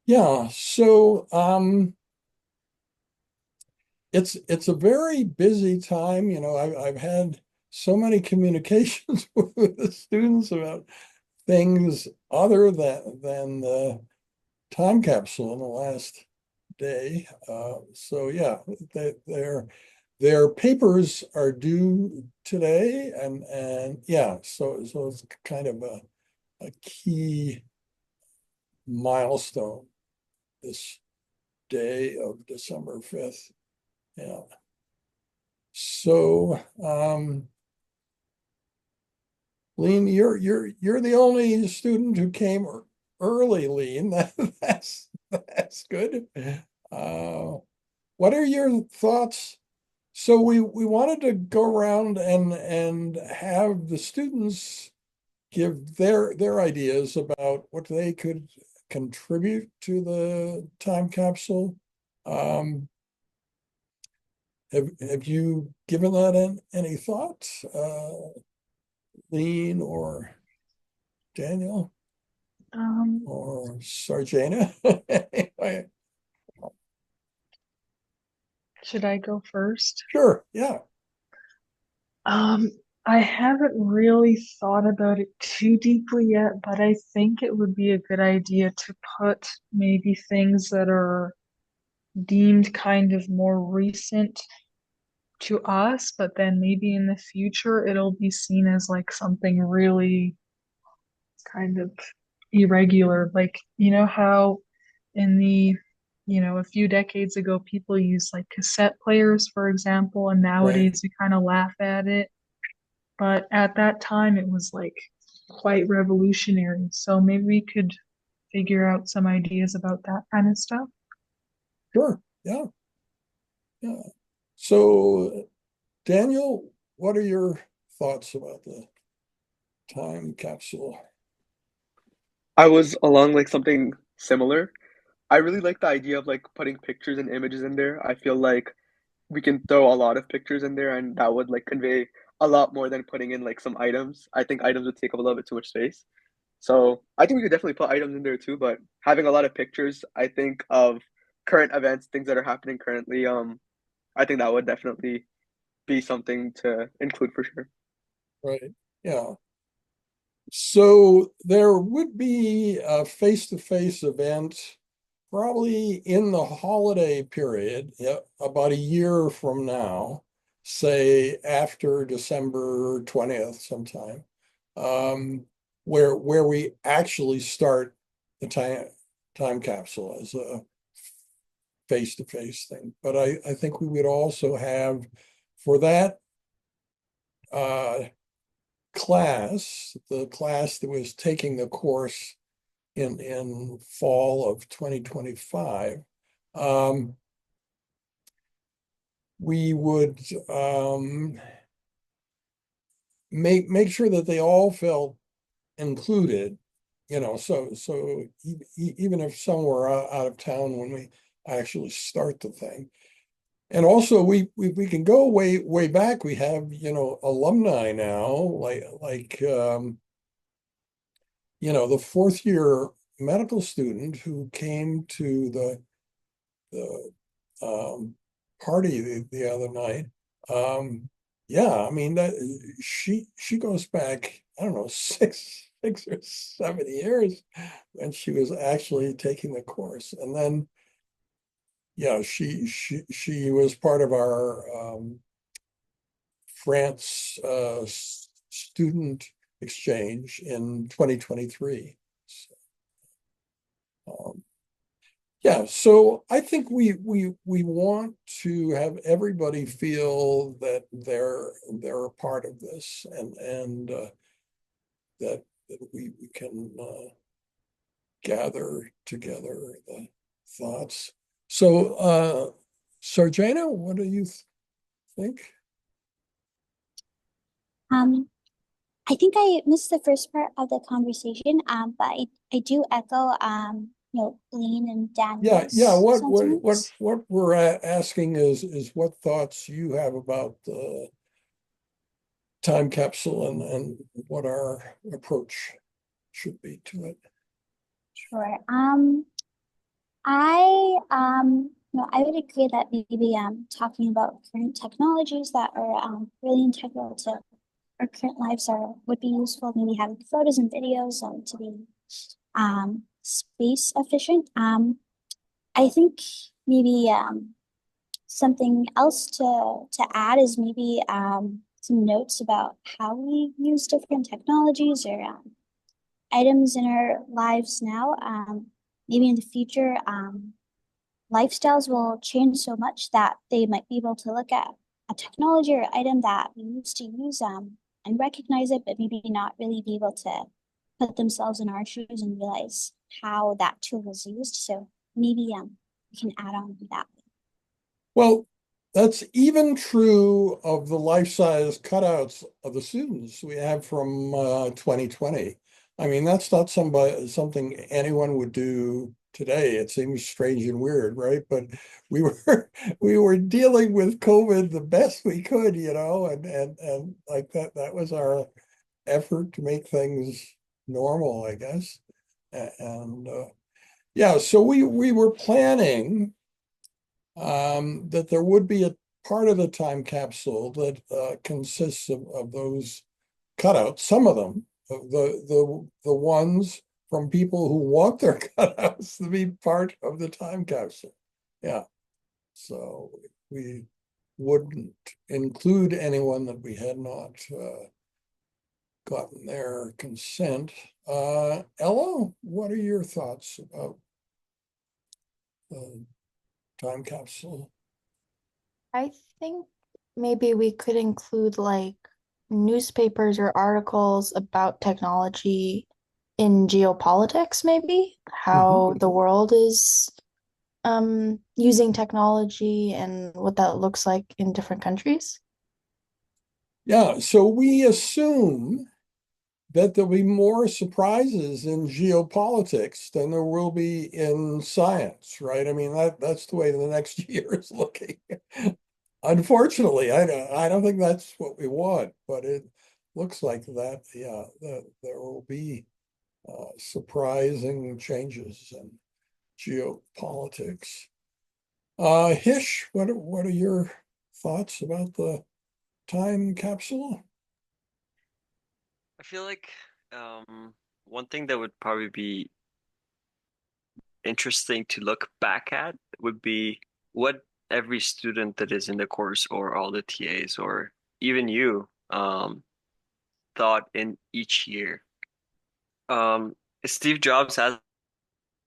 Yeah, so it's a very busy time. I've had so many communications with the students about things other than the time capsule in the last day. So yeah, their papers are due today, and yeah, so it's kind of a key milestone this day of December 5th. Yeah. So, Lean, you're the only student who came early, Lean. That's good. Uh, what are your thoughts? So we wanted to go around and have the students give their ideas about what they could contribute to the time capsule. Um, have you given that any thought, Lean or Daniel Um, or Sarjana? Anyway, should I go first? sure, yeah, Um, I haven't really thought about it too deeply yet, but I think it would be a good idea to put maybe things that are deemed kind of more recent to us, but then maybe in the future it'll be seen as like something really kind of irregular. Like, you know how in a few decades ago, people used like cassette players, for example, and right, nowadays we kind of laugh at it. But at that time, it was like quite revolutionary. So maybe we could figure out some ideas about that kind of stuff. sure, yeah, yeah. So, Daniel, what are your thoughts about the time capsule? I was along like something similar. I really like the idea of like putting pictures and images in there. I feel like we can throw a lot of pictures in there and that would like convey a lot more than putting in like some items. I think items would take up a little bit too much space. So I think we could definitely put items in there too, but having a lot of pictures, I think of current events, things that are happening currently, I think that would definitely be something to include for sure. Right, yeah. So there would be a face-to-face event probably in the holiday period, yeah, about a year from now, say after December 20th sometime, um, where we actually start the time capsule as a face-to-face thing. But I think we would also have for that uh, class, the class that was taking the course in fall of 2025, we would make sure that they all felt included, so even if some were out of town when we actually start the thing. And also we can go way back. We have, alumni now, the fourth year medical student who came to the party the other night. Um, yeah, I mean that she goes back, I don't know, six or 7 years when she was actually taking the course. And then yeah, she was part of our France student exchange in 2023. So, um, yeah, so I think we want to have everybody feel that they're a part of this, and that we can gather together the thoughts. So, Sarjana, what do you think? Um, I think I missed the first part of the conversation, but I do echo, Lean and Yeah. Daniel's What sentiments. we're asking is what thoughts you have about the time capsule and what our approach should be to it. Sure. I would agree that maybe talking about current technologies that are really integral to our current lives are would be useful. Maybe having photos and videos to be space efficient. I think maybe something else to add is maybe some notes about how we use different technologies or items in our lives now. Maybe in the future, lifestyles will change so much that they might be able to look at a technology or item that we used to use and recognize it, but maybe not really be able to put themselves in our shoes and realize how that tool was used. So maybe we can add on to that. Well, that's even true of the life-size cutouts of the students we have from 2020. I mean, that's not something anyone would do today. It seems strange and weird, right? But we were we were dealing with COVID the best we could, and like that was our effort to make things normal, I guess. And yeah, so we were planning that there would be a part of the time capsule that consists of those cutouts, some of them, the ones from people who want their cutouts to be part of the time capsule. Yeah. So we wouldn't include anyone that we had not gotten their consent. Ella, what are your thoughts about the time capsule? I think maybe we could include like newspapers or articles about technology in geopolitics, maybe how the world is using technology and what that looks like in different countries. Yeah, so we assume that there'll be more surprises in geopolitics than there will be in science, right? I mean, that's the way the next year is looking. Unfortunately, I don't think that's what we want, but it looks like that, yeah, that there will be surprising changes in geopolitics. Hish, what are your thoughts about the time capsule? I feel like one thing that would probably be interesting to look back at would be what every student that is in the course or all the TAs or even you thought in each year. Um, Steve Jobs has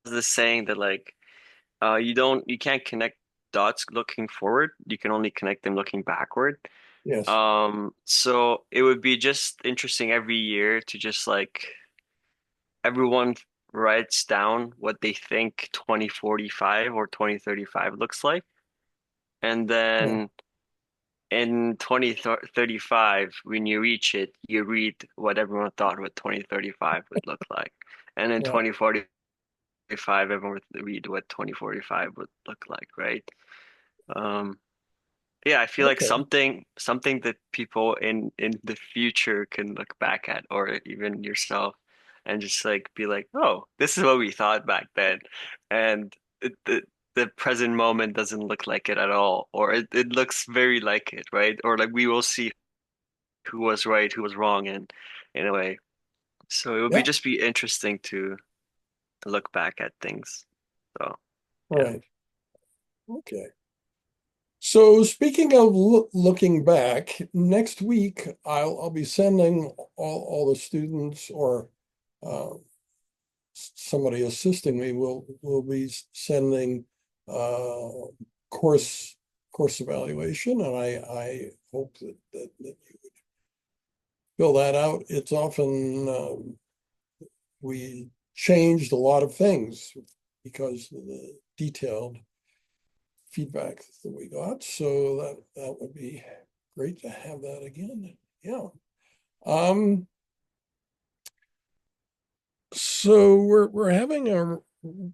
this saying that like you can't connect dots looking forward. You can only connect them looking backward. Yes. So it would be just interesting every year to just like everyone writes down what they think 2045 or 2035 looks like. And Yeah. then in 2035, when you reach it, you read what everyone thought what 2035 would look like. And in Yeah. 2045, everyone would read what 2045 would look like, right? Um, Yeah, I feel like Okay. something that people in the future can look back at, or even yourself, and just like be like, "Oh, this is what we thought back then," and the present moment doesn't look like it at all, or it looks very like it, right? Or like we will see who was right, who was wrong, and in a way. So it would be Yeah. just be interesting to look back at things. So yeah. Right. Okay. So speaking of looking back, next week I'll be sending all the students or uh, somebody assisting me will be sending uh, course course evaluation, and I hope that you fill that out. It's often we changed a lot of things because of the detailed feedback that we got. So that would be great to have that again. Yeah. So we're having a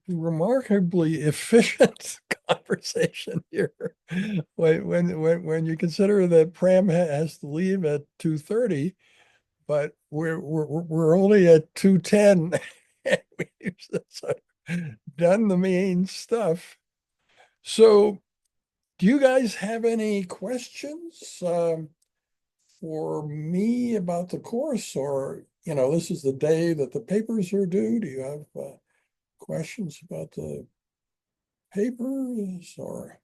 remarkably efficient conversation here. When you consider that Pram has to leave at 2:30, but we're only at 2:10. done the main stuff. So do you guys have any questions for me about the course? Or, this is the day that the papers are due. Do you have questions about the papers or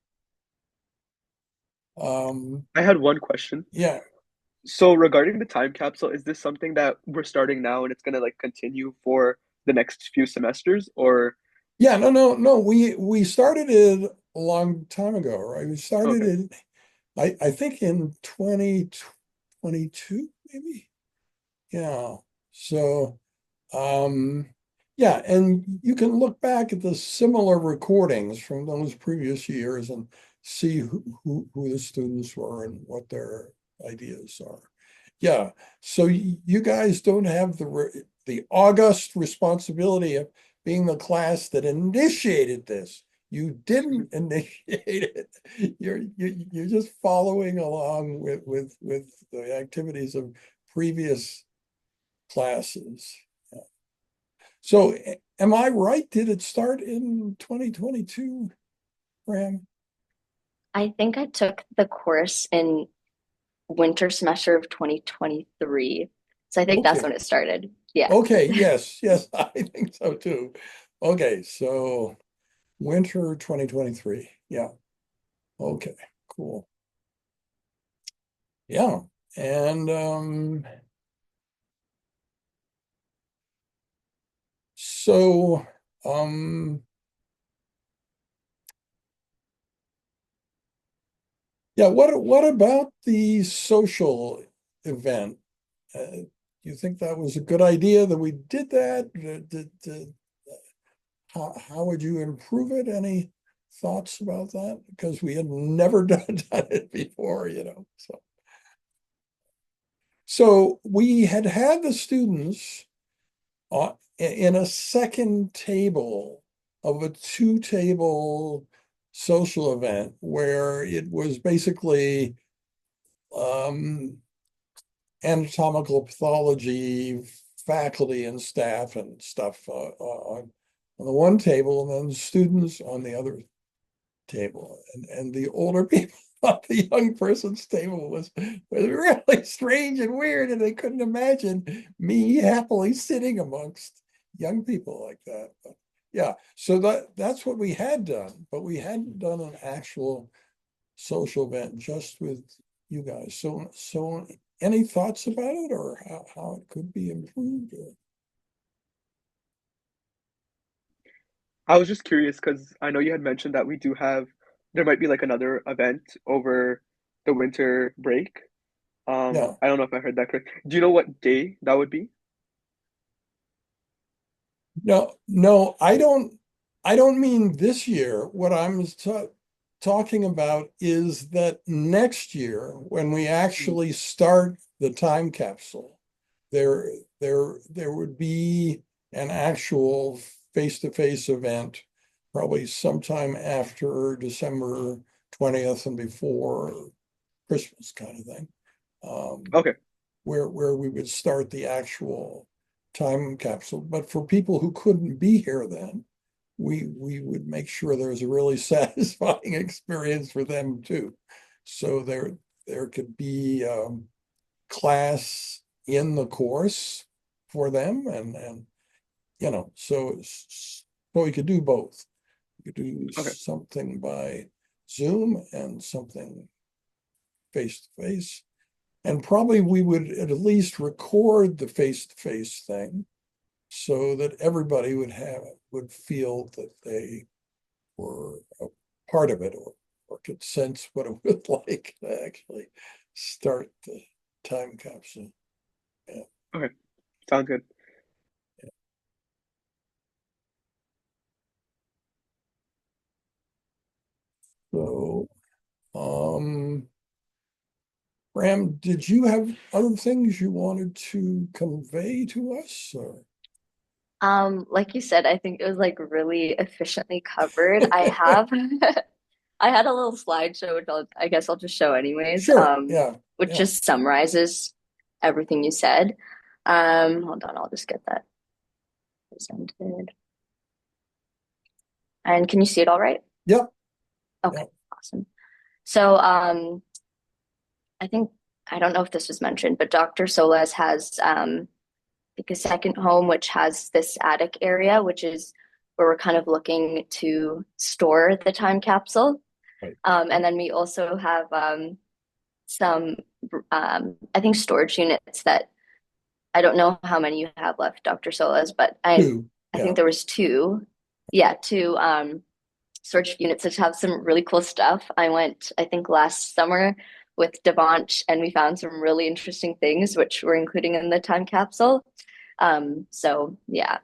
I had one question. yeah. So regarding the time capsule, is this something that we're starting now and it's gonna like continue for the next few semesters, or Yeah, no. We started it a long time ago, right? We started okay. it, I think in 2022, maybe. Yeah. So yeah, and you can look back at the similar recordings from those previous years and see who the students were and what their ideas are. Yeah, so you guys don't have the august responsibility of being the class that initiated this. You didn't initiate it. You're just following along with the activities of previous classes. So am I right? Did it start in 2022, Pram? I think I took the course in winter semester of 2023. So I think that's when Okay. it started. Yeah. Okay, yes, I think so too. Okay, so winter 2023. Yeah. Okay, cool. Yeah. And so yeah, what about the social event? Do you think that was a good idea that we did that? How would you improve it? Any thoughts about that? Because we had never done it before, So we had the students in a second table of a two-table social event where it was basically um, anatomical pathology faculty and staff and stuff on the one table, and then students on the other table. And the older people thought the young person's table was really strange and weird, and they couldn't imagine me happily sitting amongst young people like that. But yeah, so that's what we had done, but we hadn't done an actual social event just with you guys. So any thoughts about it or how it could be improved? Or... I was just curious because I know you had mentioned that there might be like another event over the winter break. Yeah. I don't know if I heard that correct. Do you know what day that would be? No, I don't mean this year. What I'm talking about is that next year, when we Mhm. actually start the time capsule, there there would be an actual face-to-face event, probably sometime after December 20th and before Christmas kind of thing. Um, Okay, where we would start the actual time capsule. But for people who couldn't be here then, we would make sure there's a really satisfying experience for them too. So there could be class in the course for them, and so we could do both. We could do okay, something by Zoom and something face to face. And probably we would at least record the face-to-face thing so that everybody would feel that they were a part of it, or could sense what it was like to actually start the time capsule. Yeah. okay. Sounds good. So, Ram, did you have other things you wanted to convey to us? Or... Like you said, I think it was like really efficiently covered. I have I had a little slideshow, which I guess I'll just show anyways, Sure. Yeah. which Yeah. just summarizes everything you said. Hold on, I'll just get that presented. And can you see it all right? Yep. Okay, Yep. awesome. So I think I don't know if this was mentioned, but Dr. Solas has like a second home which has this attic area, which is where we're kind of looking to store the time capsule. Right. And then we also have some I think storage units that I don't know how many you have left, Dr. Solas, but Two. I Yeah. think there was two. Yeah, two storage units which have some really cool stuff. I went, I think, last summer with Devanch, and we found some really interesting things which we're including in the time capsule. So yeah,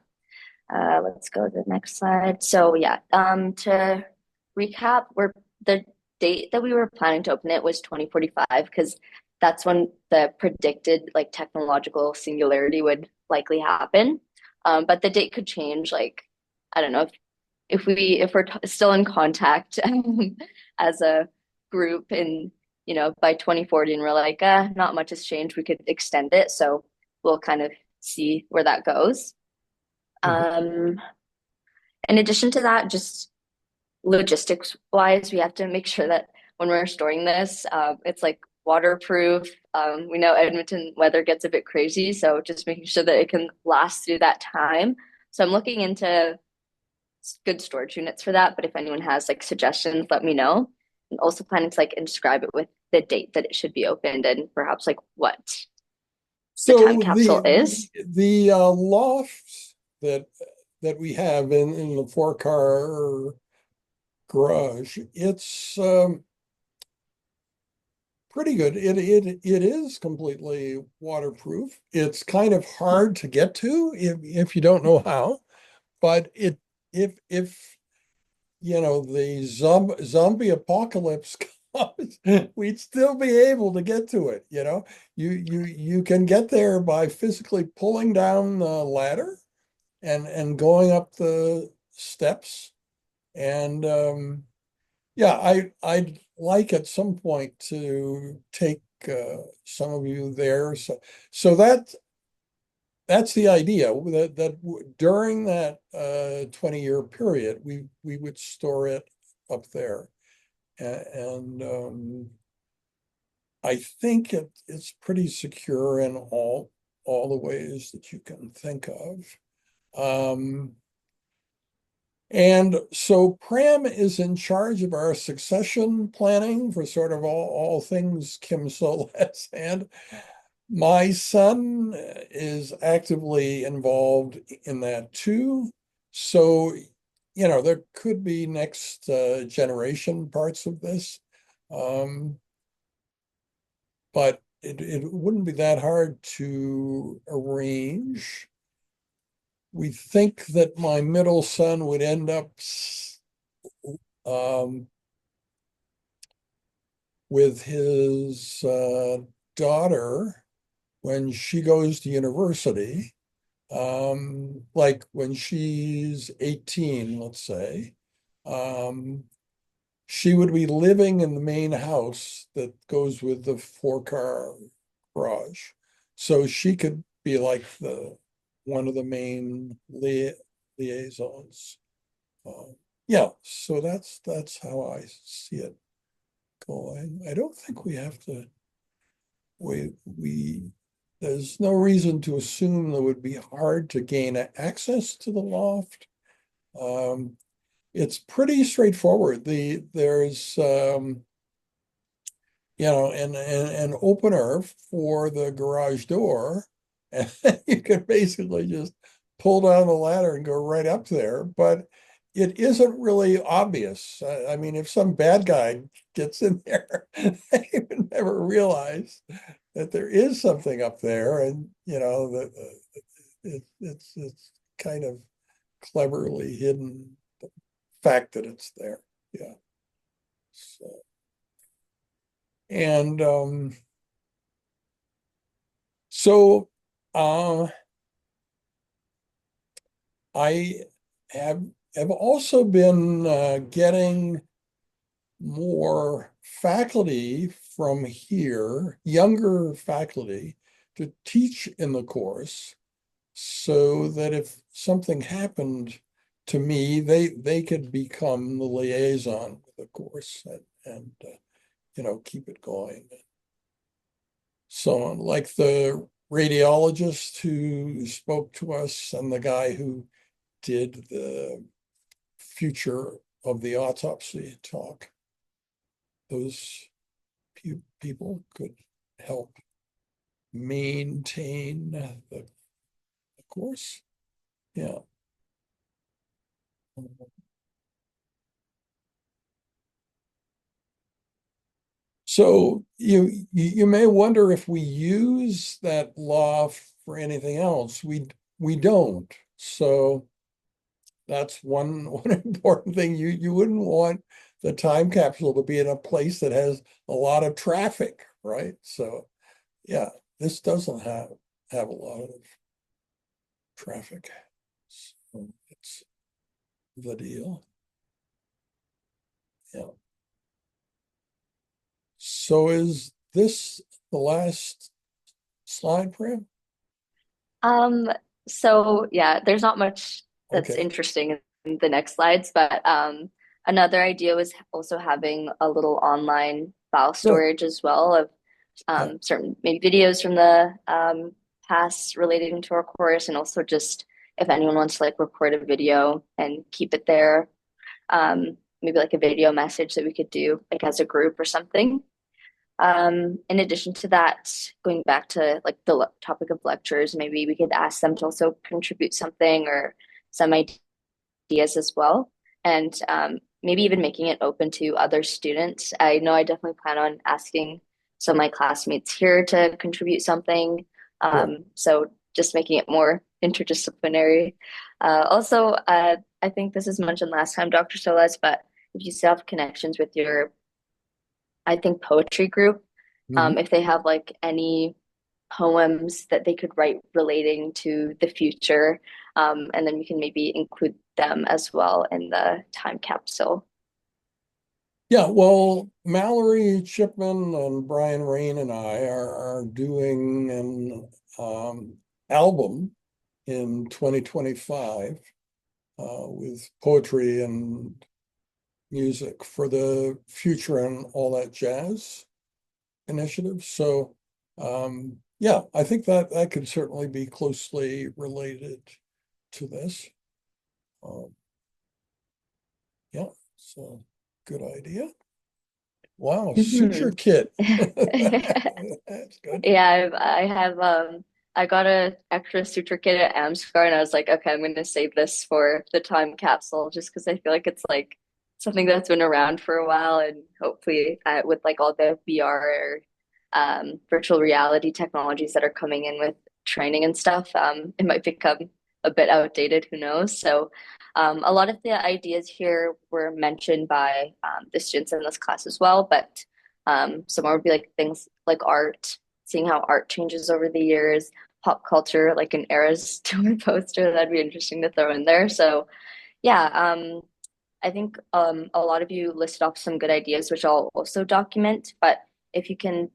let's go to the next slide. So yeah, to recap, the date that we were planning to open it was 2045 because that's when the predicted like technological singularity would likely happen. But the date could change. Like I don't know if we're still in contact as a group and by 2040 and we're like not much has changed, we could extend it. So we'll kind of see where that goes. Um, in addition to that, just logistics wise, we have to make sure that when we're storing this, it's like waterproof. We know Edmonton weather gets a bit crazy, so just making sure that it can last through that time. So I'm looking into good storage units for that, but if anyone has like suggestions, let me know. And also planning to like inscribe it with the date that it should be opened and perhaps like what the time So capsule is. the lofts that we have in the 4-car garage, it's pretty good. It is completely waterproof. It's kind of hard to get to if you don't know how, but if the zombie apocalypse comes, we'd still be able to get to it. You can get there by physically pulling down the ladder and going up the steps. And yeah, I'd like at some point to take some of you there. So that's the idea that during that 20-year period, we would store it up there. And I think it's pretty secure in all the ways that you can think of. And so Pram is in charge of our succession planning for sort of all things Kim Solas. And my son is actively involved in that too. So, there could be next generation parts of this. But it wouldn't be that hard to arrange. We think that my middle son would end up um, with his daughter when she goes to university, like when she's 18, let's say. She would be living in the main house that goes with the 4-car garage. So she could be like one of the main liaisons. Yeah, so that's how I see it going. I don't think we have to. We There's no reason to assume that it would be hard to gain access to the loft. It's pretty straightforward. There's an opener for the garage door, and you can basically just pull down the ladder and go right up there. But it isn't really obvious. I mean, if some bad guy gets in there, they would never realize that there is something up there, and that it's kind of cleverly hidden the fact that it's there. Yeah. So, and so I have also been getting more faculty from here, younger faculty, to teach in the course, so that if something happened to me, they could become the liaison with the course and keep it going. So on, like the radiologist who spoke to us and the guy who did the future of the autopsy talk, those people could help maintain the course. Yeah. So you may wonder if we use that law for anything else. We don't. So that's one important thing. You wouldn't want the time capsule to be in a place that has a lot of traffic, right? So yeah, this doesn't have a lot of traffic. So it's the deal. Yeah. So is this the last slide, Pram? Um, so yeah, there's not much that's Okay. interesting in the next slides, but another idea was also having a little online file Sure. storage as well of Yeah. certain maybe videos from the past relating to our course, and also just if anyone wants to like record a video and keep it there, maybe like a video message that we could do like as a group or something. In addition to that, going back to like the topic of lectures, maybe we could ask them to also contribute something or some ideas as well. And maybe even making it open to other students. I know I definitely plan on asking some of my classmates here to contribute something. Sure. So just making it more interdisciplinary. Also, I think this was mentioned last time, Dr. Soles, but if you still have connections with your I think poetry group, Mhm. if they have like any poems that they could write relating to the future, and then we can maybe include them as well in the time capsule. Yeah, well, Mallory Chipman and Brian Rain and I are doing an album in 2025 with poetry and music for the Future and All That Jazz initiative. So yeah, I think that could certainly be closely related to this. Um, yeah, so good idea. Wow, suture Mhm. kit. That's good. Yeah, I have I got a extra suture kit at Amscar and I was like, okay, I'm gonna save this for the time capsule just because I feel like it's like something that's been around for a while and hopefully with like all the VR or virtual reality technologies that are coming in with training and stuff, it might become a bit outdated, who knows? So a lot of the ideas here were mentioned by the students in this class as well, but some more would be like things like art, seeing how art changes over the years, pop culture, like an Eras tour poster, that'd be interesting to throw in there. So yeah, I think a lot of you listed off some good ideas, which I'll also document. But if you can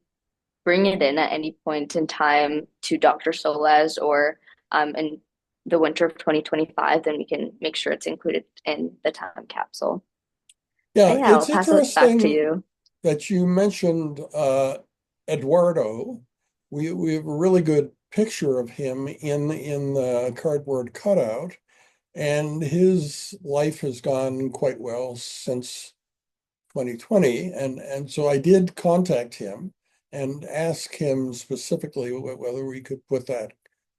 bring it in at any point in time to Dr. Soles or in the winter of 2025, then we can make sure it's included in the time capsule. But Yeah, yeah, I'll it's pass it back to interesting you. that you mentioned Eduardo. We have a really good picture of him in the cardboard cutout, and his life has gone quite well since 2020. And so I did contact him and ask him specifically whether we could put that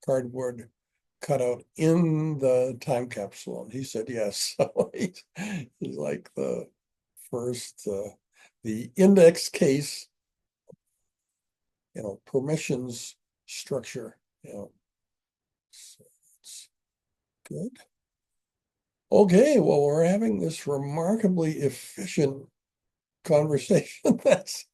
cardboard cutout in the time capsule. And he said yes. So he's like the first, the index case, permissions structure, so it's good. Okay, well, we're having this remarkably efficient conversation. That's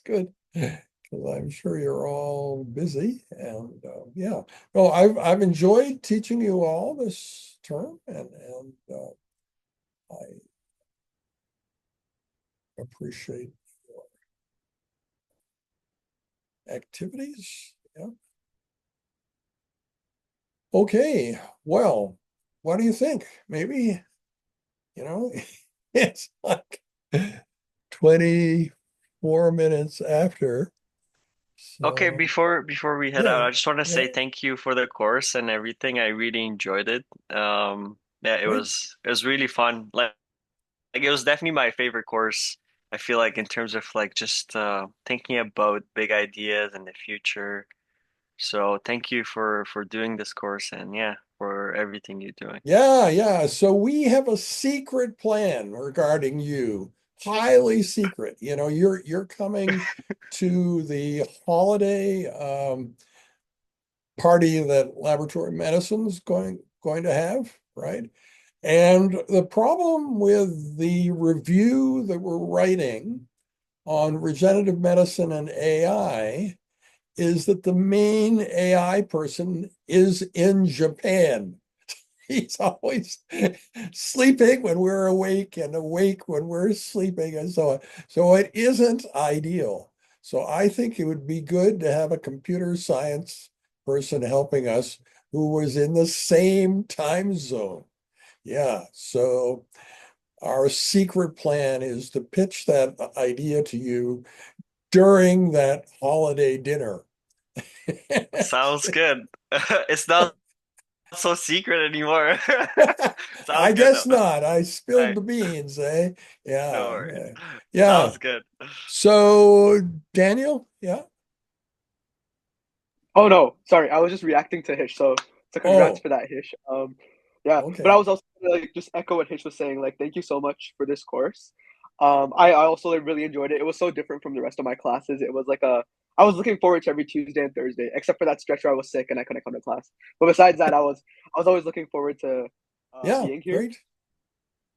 good because I'm sure you're all busy and yeah. No, I've enjoyed teaching you all this term and I appreciate your activities. Yeah. Okay, well, what do you think? Maybe, it's like 24 minutes after. Okay, So before we head out, yeah, I just want to yeah, say thank you for the course and everything. I really enjoyed it. Yeah, it great. was really fun. Like it was definitely my favorite course. I feel like in terms of like just thinking about big ideas in the future. So thank you for doing this course and yeah, for everything you're doing. Yeah, yeah. So we have a secret plan regarding you, highly secret. You're coming to the holiday party that laboratory medicine's going to have, right? And the problem with the review that we're writing on regenerative medicine and AI is that the main AI person is in Japan. He's always sleeping when we're awake and awake when we're sleeping and so on. So it isn't ideal. So I think it would be good to have a computer science person helping us who was in the same time zone. Yeah. So our secret plan is to pitch that idea to you during that holiday dinner. Sounds good. It's not so secret anymore. I Sounds good guess though. not. I All spilled right, the beans, eh? no Yeah, worries. yeah. Yeah. Sounds good. So, Daniel, yeah. Oh no, sorry, I was just reacting to Hish. So congrats Oh, for that, Hish. Yeah, but I okay. was also gonna, like just echo what Hish was saying. Like, thank you so much for this course. I also like, really enjoyed it. It was so different from the rest of my classes. It was like I was looking forward to every Tuesday and Thursday, except for that stretch where I was sick and I couldn't come to class. But besides that, I was always looking forward to Yeah, being here. great.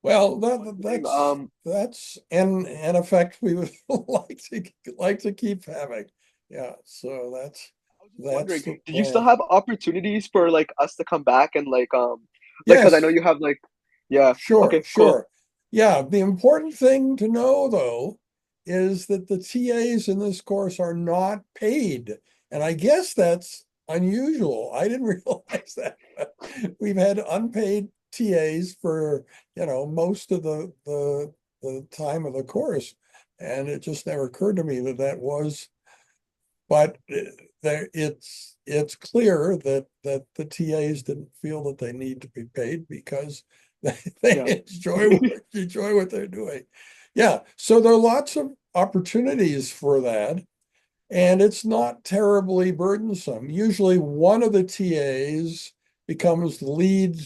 Well, One thing, that's an effect we would like to keep having. Yeah, so that's I was just that's wondering, the did you still plan. have opportunities for like us to come back and like because I know Yes, you have like yeah, sure, okay, cool. sure. Yeah, the important thing to know, though, is that the TAs in this course are not paid. And I guess that's unusual. I didn't realize that. We've had unpaid TAs for, most of the time of the course. And it just never occurred to me that that was, but it's clear that the TAs didn't feel that they need to be paid because Yeah. they enjoy what they're doing. Yeah, so there are lots of opportunities for that, and it's not terribly burdensome. Usually, one of the TAs becomes the lead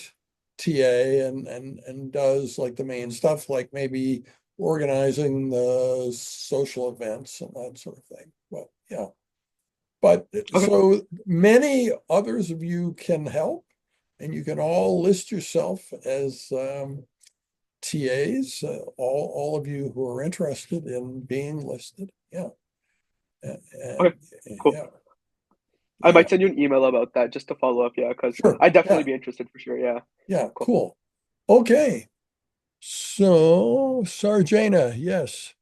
TA and does like the main stuff, like maybe organizing the social events and that sort of thing. Well, yeah. But Okay. so many others of you can help, and you can all list yourself as TAs, all of you who are interested in being listed. Yeah. Okay. And, Cool. yeah, I yeah, might send you an email about that just to follow up, yeah, because sure. I'd definitely Yeah, be interested for sure. Yeah. yeah, Cool. cool. Okay. So, Sarjana, yes.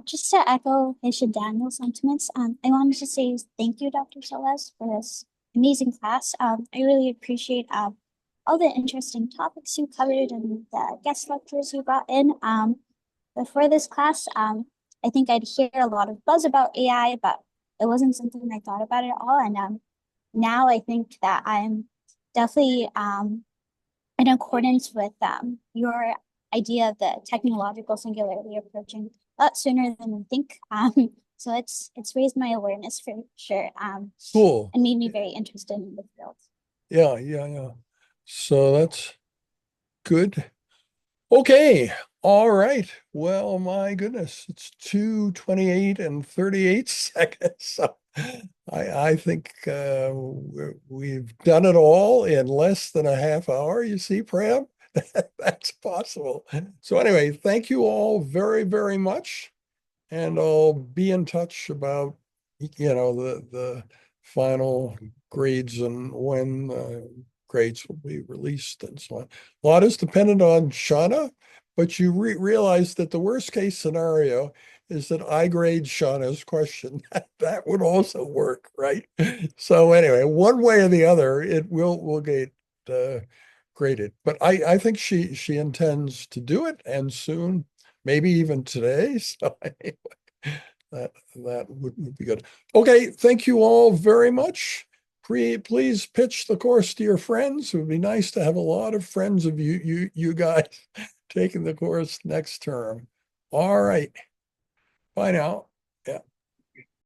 Just to echo Bishop Daniel's sentiments, I wanted to say thank you, Dr. Soles, for this amazing class. I really appreciate all the interesting topics you covered and the guest lectures you brought in. Before this class, I think I'd hear a lot of buzz about AI, but it wasn't something I thought about at all. And now I think that I'm definitely in accordance with your idea of the technological singularity approaching a lot sooner than we think. So it's raised my awareness for sure, Cool. and made me very interested in the field. Yeah, yeah, yeah. So that's good. Okay. All right. Well, my goodness, it's 2:28 and 38 seconds. So I think we've done it all in less than a half hour. You see, Pram? That's possible. So anyway, thank you all very, very much. And I'll be in touch about, the final grades and when grades will be released and so on. A lot is dependent on Shauna, but you realize that the worst case scenario is that I grade Shauna's question. That would also work, right? So anyway, one way or the other, it will get graded. But I think she intends to do it, and soon, maybe even today. So anyway, that would be good. Okay, thank you all very much. Please pitch the course to your friends. It would be nice to have a lot of friends of you guys taking the course next term. All right. Bye now.